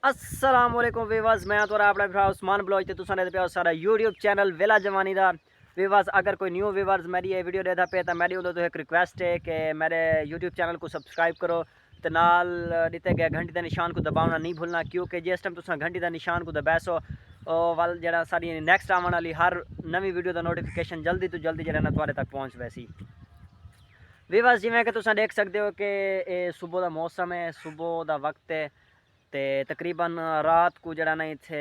अस्सलाम वालेकुम वीवर्स, मैं तो अपना भरा उस्मान ब्लॉग ते तुसां दे पे सारा यूट्यूब चैनल वेला जवानी दा वीवर्स। अगर कोई न्यू वीवर्स मेरी ये वीडियो देखदा पे तो मेरी उदों तो एक रिक्वेस्ट है कि मेरे यूट्यूब चैनल को सब्सक्राइब करो ते नाल दिते गए घंटी के निशान को दबाना नहीं भूलना, क्योंकि जिस टाइम तुसां घंटी का निशान को दबासो वाल जेड़ा सारी नैक्सट आने वाली हर नवी वीडियो का नोटिफिकेशन जल्दी तो जल्दी जेड़ा ना तुहाडे तक पहुँच वैसी। वीवर्स जिवें कि तुसां देख सकते हो कि सुबह का मौसम है, सुबह का वक्त है ते तकरीबन रात को जरा ना इत्थे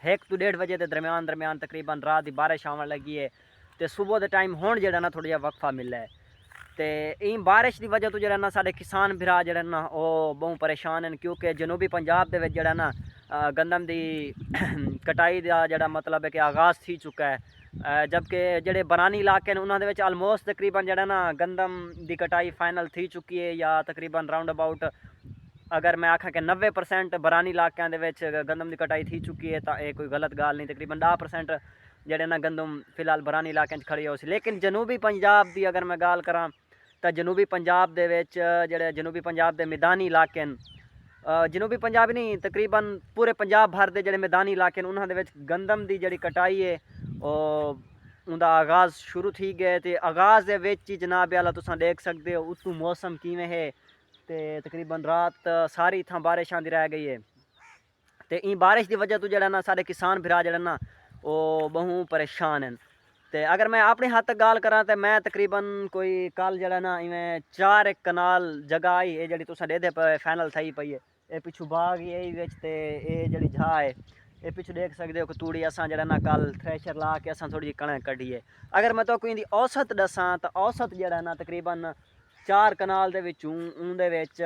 1 तो 1:30 बजे के दरम्यान तकरीबन रात की बारिश आवन लगी है। तो सुबह के टाइम हुण जरा ना थोड़ा जिहा वक्फा मिला है। तो इन बारिश की वजह तो जरा ना साडे किसान भरा जरा ना वो बहुत परेशान हैं, क्योंकि जनूबी पंजाब दे विच जरा ना गंदम की कटाई का जरा मतलब है कि आगाज़ थी चुका है, जबकि जेडे बरानी इलाके हैं उन्होंने आलमोस्ट तकरीबन जरा ना गंदम की कटाई फाइनल थी चुकी है, या तकरीबन राउंड अबाउट अगर मैं आखा कि 90% बरानी इलाकों के गंदम की कटाई थी चुकी है तो यह कोई गलत गाल नहीं। तकरीबन 10% जेडे ना गंदम फिलहाल बरानी इलाके खड़ी हो सी। लेकिन जनूबी पंजाब की अगर मैं गाल करा तो जनूबी पंजाब के जेडे जनूबी पंजाब के मैदानी इलाके हैं, जनूबी पंजाब नहीं तकरीबन पूरे पंजाब भर के जेडे मैदानी इलाके हैं उन्होंने गंदम की जी कटाई है उनका आगाज़ शुरू थी गए। तो आगाज़ के जनाब आला तुम देख सकते हो उतू मौसम किवें है। तो तकरीबन रात सारी इतना बारिश आती रह गई है। तो इन बारिश की वजह तो जरा ना सारे किसान भरा जरा ना वो बहु परेशान हैं। तो अगर मैं अपने हाथ तक गाल करा तो मैं तकरीबन कोई कल जरा ना इवें 4 कनाल जगह आई ये जी तुम देते पे फाइनल थी पई है। ये पिछू बाग यही ये जी झा है ये पिछू देख सकते हो कि तूड़ी असा जरा ना कल थ्रैशर ला के असा थोड़ी कणक कढ़ी है। अगर मैं तो कोई औसत दसा तो औसत जरा ना तकरीबन 4 कनाल दे विचों उनदे विच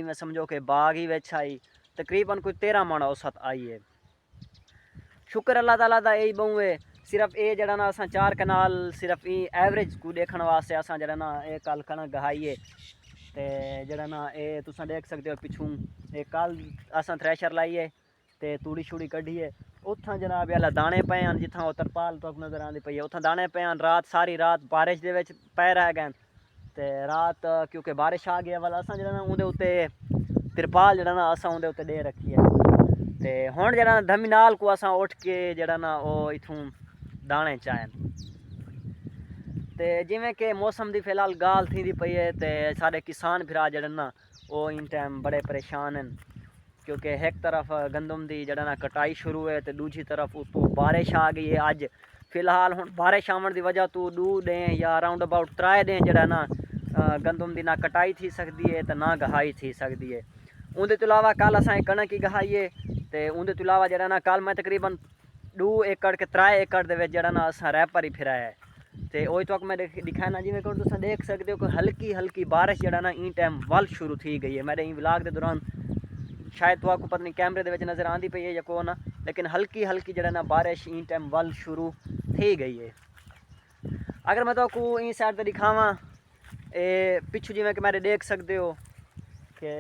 मैं समझो कि बाग ही विच आई तकरीबन कोई 13 मन औसत आई है। शुक्र अल्लाह ताला दा यही बहु है। सिर्फ ये जरा ना असा 4 कनाल सिर्फ एवरेज को देखने वास्ते असा जरा ना ये कल कणक गहाई है। तो जरा ना ये तुम देख सकते हो पिछू ये कल असा थ्रैशर लाई है तो तूड़ी शूड़ी कढ़ी है। उत्थां जनाब आला दाने पे हैं जिथा वो तरपाल तक नज़र आती पई है उत्थां दाने पे हैं। रात सारी रात बारिश के पे रह गए तो रात क्योंकि बारिश आ गई वाला असा जरा ना उनके उत्ते तिरपाल जरा ना असा उनके उत्ते दे रखी है। तो हुण जरा धमी नाल को असा उठ के जरा ना वो इथों दाने चाहन। तो जिमें कि मौसम की फिलहाल गाल थी पई है तो सारे किसान भरा जड़न ना वो इन टाइम बड़े परेशान हैं, क्योंकि एक तरफ गंदम की जड़ा ना कटाई शुरू है तो दूसरी तरफ उतो बारिश आ गई है। अज फिलहाल हुण बारिश आवन की वजह तो 2 दिन या राउंड अबाउट 3 दिन जड़ा ना गंदम की ना कटाई थी सकती है तो ना गहाई थी सकती है। उनके तो अलावा कल असा कणक ही गहाई है। तो उनके तो अलावा जड़ा ना कल मैं तकरीबन 2 एकड़ के 3 एकड़ के जड़ा ना असा रैपर ही फिराया है। तो वही तो मैं दिखाना जिमें कि तुम देख सकते हो कि हल्की हल्की बारिश जड़ा ना इन टाइम वल शुरू थी गई है। मेरे इन व्लॉग के दौरान शायद तो आपको पता नहीं कैमरे के नज़र आती पई है या को ना, लेकिन हल्की हल्की जड़ा ना बारिश इन टाइम वल शुरू थी गई है। अगर मैं तो आपको इन साइड पर दिखावा पिछू जिमें कि मेरे देख सकते हो कि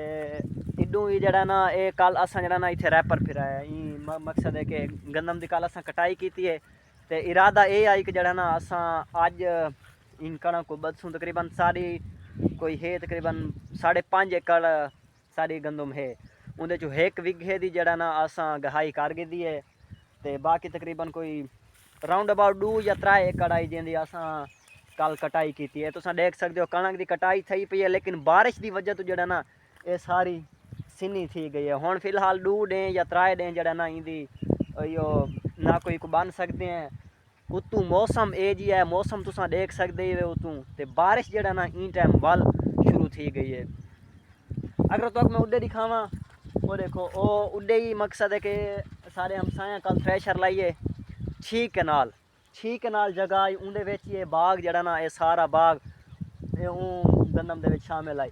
इडू ही जड़ा ना ये कल असा जड़ा ना इतने रैपर फिराया मकसद है कि गंदम की कल असा कटाई की है। तो इरादा ये आई कि जड़ा ना असा अज इन कणक को बदसूँ तकरीबन सारी कोई है तकरीबन 5.5 एकड़ सारी गंदम है। उनके चो 1 विघे की जड़ा ना असा गहाई कर दी है। तो बाकी तकरीबन कोई राउंड अबाउट 2 या 3 एकड़ आई जिंदी असा कल कटाई की है। तुम देख सकते हो कणक की कटाई थी पई है, लेकिन बारिश की वजह तो जड़ा ना ये सारी सिनी थी गई है। हुण फिलहाल 2 दिन या 3 दिन जड़ा ना इंदी यो ना कोई को बन सकते हैं। उतू मौसम ए जी है, मौसम तुम देख सकते हो उतू तो बारिश जड़ा ना इन टाइम वल शुरू थी गई है। अगर तो मैं उडे दिखावा वो देखो वो उडे ही मकसद है कि सारे हमसाया कल थ्रैशर लाइए 6 कनाल जगह उनके ये बाग जड़ा ना ये सारा बाग गंदम के शामिल आई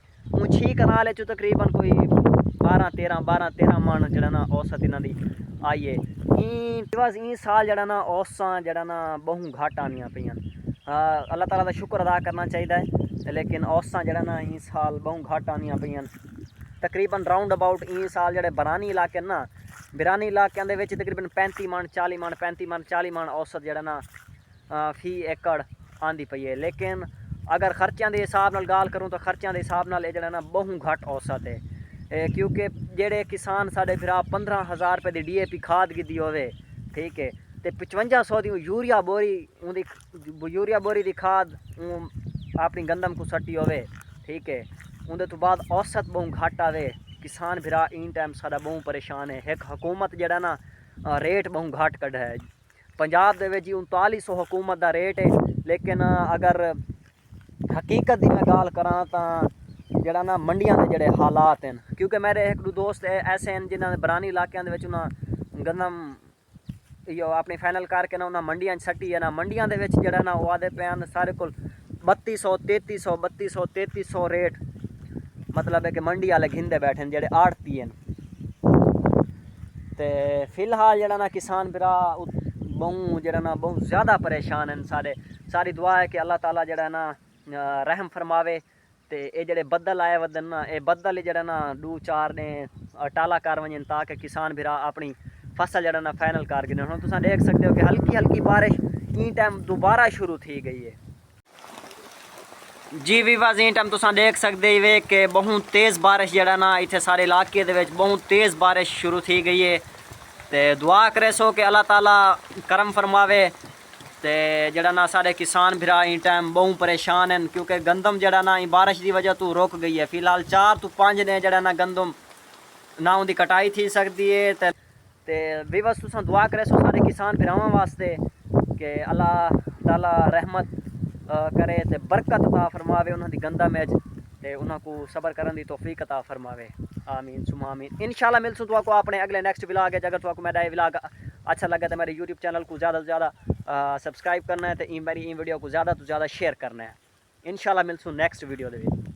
6 कनाल चो तकरीबन कोई 12-13 मन जड़ा ना औसत इन्हों की आई है। बस इन साल जड़ा ना औसा जड़ा ना बहु घट आनिया पई। अल्लाह ताला का शुक्र अदा करना चाहिए, लेकिन औसा जड़ा ना इन साल बहु घट आनिया पई। तकरीबन राउंड अबाउट इन साल जड़े बरानी इलाके ना बिरानी इलाकों के तकरीबन 35 मन 40 मन 35 मन 40 मन औसत जड़ा ना फी एकड़ आँदी पई है। लेकिन अगर खर्चों के हिसाब नाल गाल करूँ तो खर्चों के हिसाब नाल जड़ा ना बहु घट औसत है। کیونکہ جڑے کسان ساڈے بھرا 15,000 روپے دی DAP کھاد کی ہوے ٹھیک ہے تے 5500 دی یوریا بوری دی کھاد اپنی گندم کو سٹی ہوے ٹھیک ہے اندر تو بعد اوسط بہت گھٹ آوے کسان بھرا این ٹائم ساڈا بہت پریشان ہے ایک حکومت جڑا نا ریٹ بہت گھٹ کڈ ہے پنجاب دے وچ 3900 حکومت دا ریٹ ہے لیکن اگر حقیقت دی میں گال کراں تاں جڑا نا منڈیاں دے جڑے حالات ہیں کیونکہ میرے ایک دو دوست ایسے ہیں جنہاں نے برانی علاقیاں دے وچ انہاں گندم یہ اپنی فائنل کر کے نا انہاں منڈیاں سٹی ہے نا منڈیاں دے وچ جڑا نا وہ آدھے پیان سارے کول 3200 ریٹ مطلب ہے کہ منڈی والے گھندے بیٹھے ہیں جڑے آڑتی ہیں تے فی الحال جڑا نا کسان برا بہت جڑا نا بہت زیادہ پریشان ہیں ساری دعا ہے کہ اللہ تعالیٰ جڑا نا رحم فرماوے تے اے جڑے بدل آئے ودن نا اے بدل جڑا نا 2-4 نے ٹالا کر ونجن تاکہ کسان بھرا اپنی فصل جڑا نا فائنل کر گئے ہن تساں دیکھ سکتے ہو کہ ہلکی بارش این ٹائم دوبارہ شروع تھی گئی ہے جی ویواز این ٹائم تساں دیکھ سکتے ہوئے کہ بہت تیز بارش جڑا نا اتنے سارے علاقے دے وچ بہت تیز بارش شروع تھی گئی ہے تے دعا کرے سو کہ اللہ تعالیٰ کرم فرماوے تے جڑا نا سارے کسان بھرا این ٹائم بہت پریشان ہیں کیونکہ گندم جڑا نا بارش دی وجہ تو رک گئی ہے فی الحال 4-5 نے جڑا نا گندم نہ ان دی کٹائی تھی سکتی ہے تے ویواز تساں دعا کرے سو سارے کسان بھراواں واسطے کہ اللہ تعالیٰ رحمت کرے تے برکت عطا فرماوے انہاں دی گندم وچ تے انہاں کو صبر کرن دی توفیق عطا فرماوے آمین ثم آمین انشاءاللہ ملسوں تو کو اپنے اگلے نیکسٹ ولاگ ہے اگر تو کو میرا یہ ولاگ اچھا لگا تو میرے یوٹیوب چینل کو زیادہ سے زیادہ سبسکرائب کرنا ہے تے میری ویڈیو کو زیادہ تو زیادہ شیئر کرنا ہے انشاءاللہ ملسوں نیکسٹ ویڈیو دے وچ